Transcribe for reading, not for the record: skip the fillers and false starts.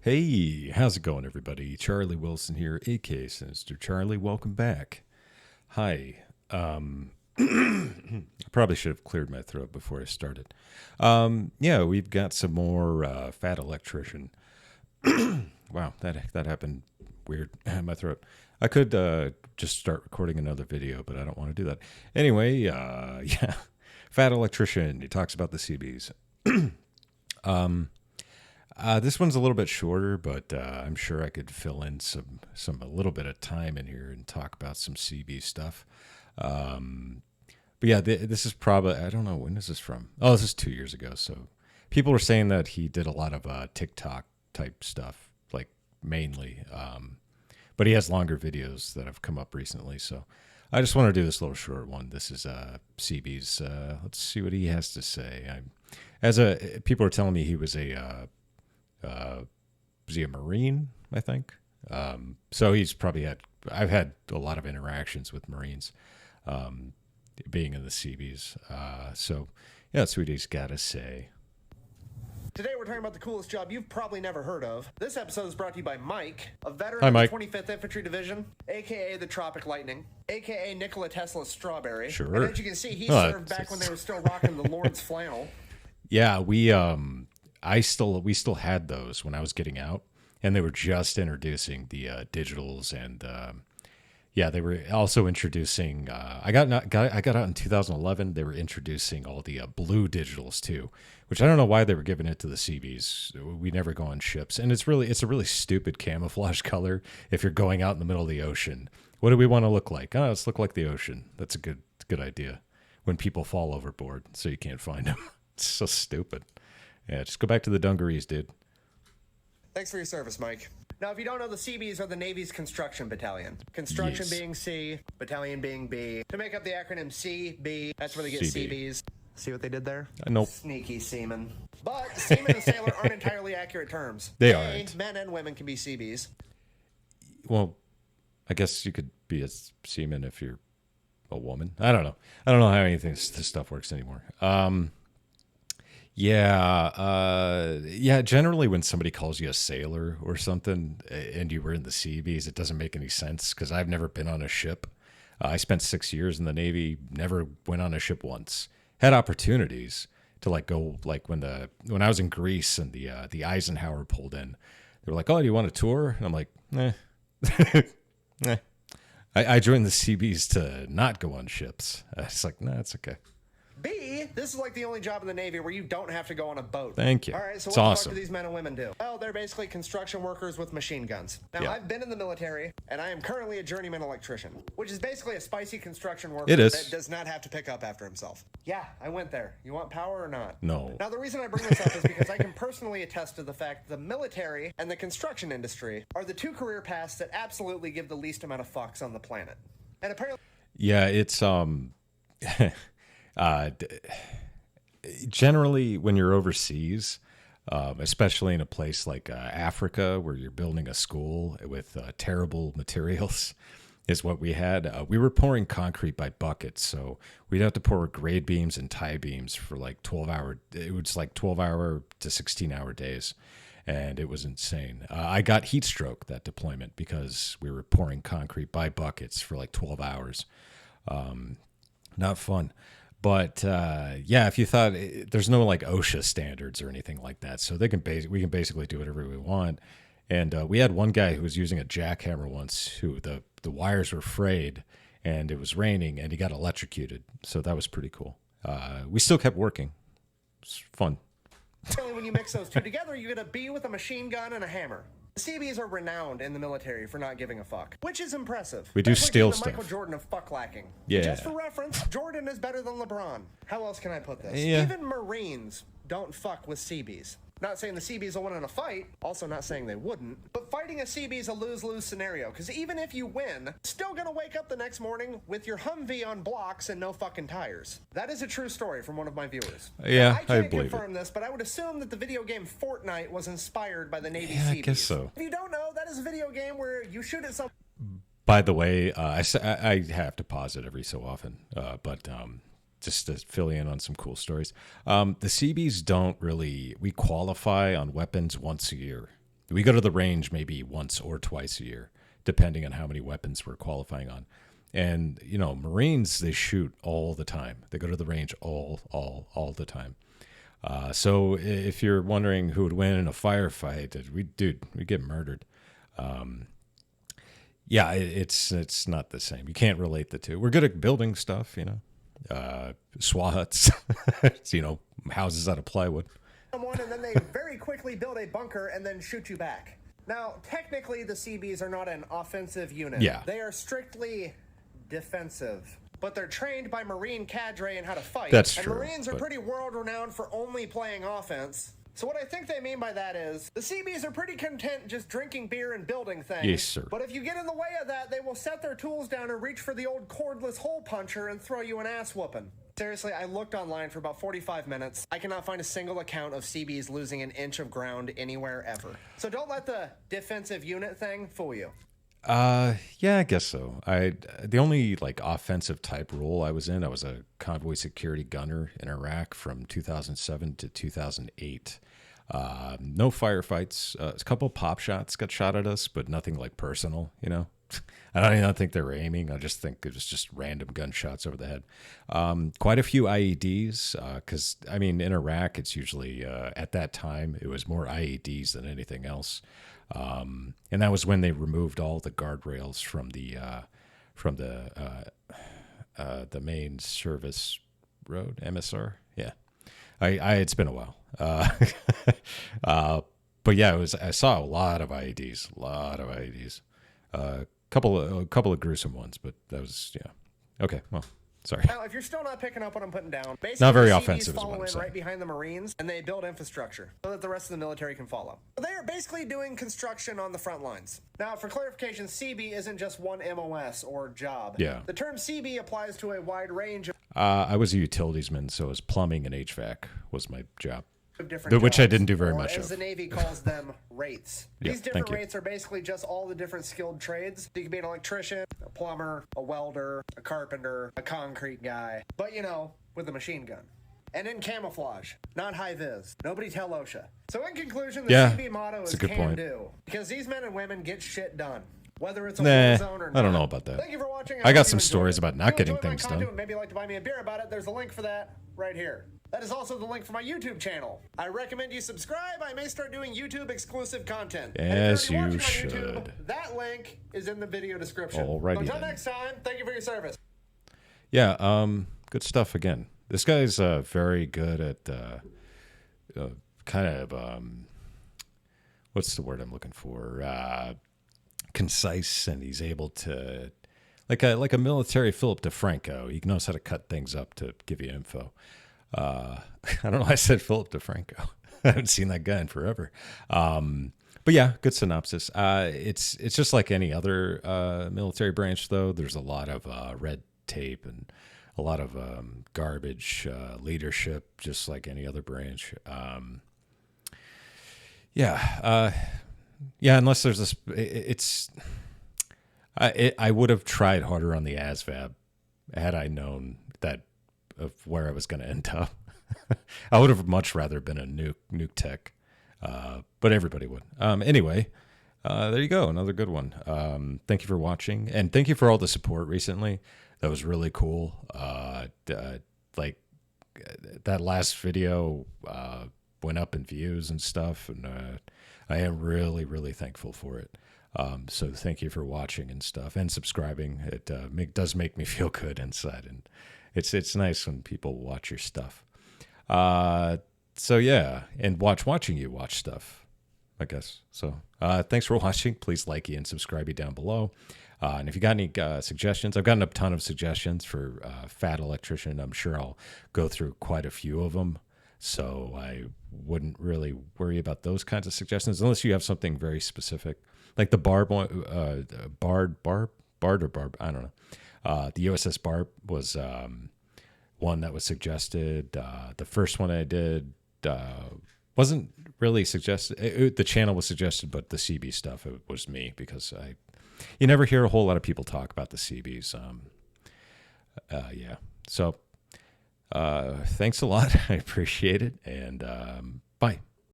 Hey, how's it going, everybody? Charlie Wilson here, aka Sinister Charlie. Welcome back. Hi. I probably should have cleared my throat before I started. Yeah, we've got some more Fat Electrician. Wow, that happened weird. My throat. I could just start recording another video, but I don't want to do that. Anyway, yeah, Fat Electrician. He talks about the Seabees. This one's a little bit shorter, but I'm sure I could fill in a little bit of time in here and talk about some CB stuff. But yeah, this is probably, I don't know, when is this from? Oh, this is 2 years ago. So people were saying that he did a lot of TikTok type stuff, like mainly. But he has longer videos that have come up recently. So I just want to do this little short one. This is Seabees. Let's see what he has to say. People are telling me he was was he a Marine, I think? So he's probably I've had a lot of interactions with Marines, being in the Seabees. So yeah, that's what he's got to say. Today we're talking about the coolest job you've probably never heard of. This episode is brought to you by Mike, a veteran Hi, Mike. of the 25th Infantry Division, a.k.a. the Tropic Lightning, a.k.a. Nikola Tesla's Strawberry. Sure. And as you can see, he served back when they were still rocking the Lord's flannel. Yeah, we still had those when I was getting out, and they were just introducing the digitals, and yeah, they were also introducing. I got out in 2011. They were introducing all the blue digitals too, which I don't know why they were giving it to the Seabees. We never go on ships, and it's a really stupid camouflage color. If you're going out in the middle of the ocean, what do we want to look like? Oh, let's look like the ocean. That's a good idea. When people fall overboard, so you can't find them. It's so stupid. Yeah, just go back to the dungarees, dude. Thanks for your service, Mike. Now, if you don't know, the Seabees are the Navy's construction battalion. Construction Yes. being C, battalion being B. To make up the acronym Seabee, that's where they get Seabee. Seabees. See what they did there? Nope. Sneaky seaman. But seaman and sailor aren't entirely accurate terms. They A, aren't. Men and women can be Seabees. Well, I guess you could be a seaman if you're a woman. I don't know. I don't know how anything this stuff works anymore. Yeah. Generally, when somebody calls you a sailor or something, and you were in the Seabees, it doesn't make any sense because I've never been on a ship. I spent 6 years in the Navy, never went on a ship once. Had opportunities to go when I was in Greece and the Eisenhower pulled in. They were like, "Oh, do you want a tour?" And I'm like, "Eh." Eh. I joined the Seabees to not go on ships. It's like, nah, it's okay. B, this is like the only job in the Navy where you don't have to go on a boat. Thank you. All right, so It's what the awesome. fuck do these men and women do? Well, they're basically construction workers with machine guns. Now, Yeah. I've been in the military, and I am currently a journeyman electrician, which is basically a spicy construction worker It is. that does not have to pick up after himself. Yeah, I went there. You want power or not? No. Now, the reason I bring this up is because I can personally attest to the fact the military and the construction industry are the two career paths that absolutely give the least amount of fucks on the planet. And apparently... Yeah, it's generally when you're overseas, especially in a place like Africa where you're building a school with terrible materials, is what we had. We were pouring concrete by buckets, so we'd have to pour grade beams and tie beams for 12-hour. It was 12-hour to 16-hour days, and it was insane. I got heat stroke that deployment because we were pouring concrete by buckets for 12 hours. Not fun. But yeah, if you thought there's no OSHA standards or anything like that, so we can basically do whatever we want. And we had one guy who was using a jackhammer once, who the wires were frayed, and it was raining, and he got electrocuted. So that was pretty cool. We still kept working. It's fun. When you mix those two together, you get a bee with a machine gun and a hammer. The Seabees are renowned in the military for not giving a fuck, which is impressive. We do That's like steal being the stuff. Michael Jordan of fuck lacking. Yeah. Just for reference, Jordan is better than LeBron. How else can I put this? Yeah. Even Marines don't fuck with Seabees. Not saying the Seabees will win in a fight, also not saying they wouldn't, but fighting a Seabee is a lose-lose scenario, because even if you win, still gonna wake up the next morning with your Humvee on blocks and no fucking tires. That is a true story from one of my viewers. Yeah, Now, I I can't believe confirm this, but I would assume that the video game Fortnite was inspired by the Navy Yeah, I Seabees. guess so. If you don't know, that is a video game where you shoot at some... By the way, I have to pause it every so often, but just to fill you in on some cool stories. The Seabees don't really, we qualify on weapons once a year. We go to the range maybe once or twice a year, depending on how many weapons we're qualifying on. And Marines, they shoot all the time. They go to the range all the time. So if you're wondering who would win in a firefight, we get murdered. Yeah, it's not the same. You can't relate the two. We're good at building stuff, SWA huts, houses out of plywood. Someone, and then they very quickly build a bunker and then shoot you back. Now, technically, the Seabees are not an offensive unit. Yeah. They are strictly defensive. But they're trained by Marine cadre in how to fight. That's and true. And Marines are pretty world-renowned for only playing offense. So what I think they mean by that is, the Seabees are pretty content just drinking beer and building things. Yes, sir. But if you get in the way of that, they will set their tools down and reach for the old cordless hole puncher and throw you an ass whooping. Seriously, I looked online for about 45 minutes. I cannot find a single account of Seabees losing an inch of ground anywhere ever. So don't let the defensive unit thing fool you. Yeah, I guess so. The only offensive type role I was a convoy security gunner in Iraq from 2007 to 2008. No firefights. A couple of pop shots got shot at us, but nothing personal, I don't even think they were aiming. I just think it was just random gunshots over the head. Quite a few IEDs, because, in Iraq, it's usually, at that time, it was more IEDs than anything else. And that was when they removed all the guardrails from the main service road, MSR. Yeah. It's been a while. But yeah, I saw a lot of IEDs, a couple of gruesome ones, but that was, yeah. Okay. Well, sorry. Now, if you're still not picking up what I'm putting down, basically not very the offensive Seabees is what follow I'm in saying. right behind the Marines, and they build infrastructure so that the rest of the military can follow. They are basically doing construction on the front lines. Now, for clarification, Seabee isn't just one MOS or job. Yeah. The term Seabee applies to a wide range of I was a utilitiesman, so it was plumbing and HVAC was my job. different Which I jobs, didn't do very or much as of. the Navy calls them, rates. Yeah, These different thank you. rates are basically just all the different skilled trades. You can be an electrician, a plumber, a welder, a carpenter, a concrete guy, but with a machine gun. And in camouflage, not high vis. Nobody tell OSHA. So in conclusion, the Yeah, CB motto that's is a good can point. do. Because these men and women get shit done. Whether it's a war Nah, zone or not. I don't know about that. Thank you for watching. I got hope you some enjoyed stories it. about If not you getting enjoyed my things content done. and maybe you'd like to buy me a beer about it, there's a link for that right here. That is also the link for my YouTube channel. I recommend you subscribe. I may start doing YouTube exclusive content. Yes, and if you're already you watching on should. YouTube, that link is in the video description. Alrighty So until then. next time, thank you for your service. Yeah, good stuff again. This guy's very good at kind of what's the word I'm looking for? Concise, and he's able to like a military Philip DeFranco. He knows how to cut things up to give you info. I don't know why I said Philip DeFranco. I haven't seen that guy in forever. But yeah, good synopsis. It's just like any other military branch, though. There's a lot of red tape and a lot of garbage leadership, just like any other branch. Yeah, unless there's this, I would have tried harder on the ASVAB had I known that of where I was going to end up. I would have much rather been a nuke tech, but everybody would. Anyway, there you go, another good one. Thank you for watching, and thank you for all the support recently. That was really cool. Like that last video went up in views and stuff, and I am really, really thankful for it. So thank you for watching and stuff and subscribing. It does make me feel good inside, and it's nice when people watch your stuff. So yeah, and watching you watch stuff, I guess. So thanks for watching. Please like and subscribe down below. And if you got any suggestions, I've gotten a ton of suggestions for Fat Electrician. I'm sure I'll go through quite a few of them. So I wouldn't really worry about those kinds of suggestions unless you have something very specific, like the Barb one, Bard, I don't know. The USS Barb was one that was suggested. The first one I did wasn't really suggested. The channel was suggested, but the Seabee stuff, it was me, because you never hear a whole lot of people talk about the Seabees. Yeah. So thanks a lot. I appreciate it. And bye.